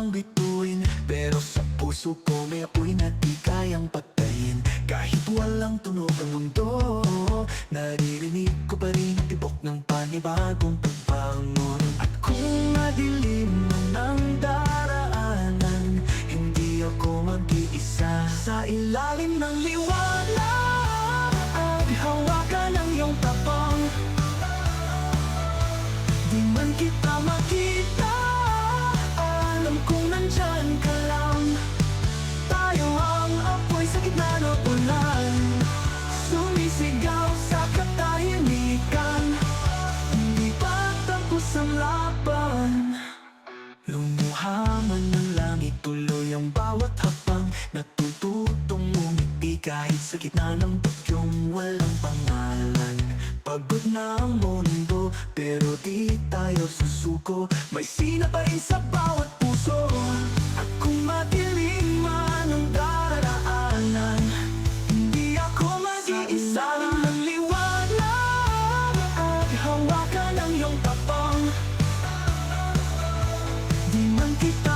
kang bituin, pero sa puso ko may apoy na di kayang patayin. Kahit walang tunog ang mundo, naririnig ko pa rin ang tibok ng panibagong pagbangon. At kung madilim man ang daraanan, hindi ako mag-iisa. Sa ilalim ng liwanag at hawakan ang iyong tapang. Di man kita makita, alam kong nandyan ka lang. Tayo ang apoy sa gitna ng ulan, sumisigaw sa katahimikan. Hindi pa tapos ang laban. Lumuha man ng langit, tuloy ang bawat hakbang. Natututong umiti kahit sa gitna ng bagyong walang pangalan. Pagod na ang mundo, pero di tayo susuko. May sina pa rin sa bawat puso. At kung madilim man ang daraanan, hindi ako mag-iisa. Ng liwanag at hawakan ang iyong tapang. Di man kita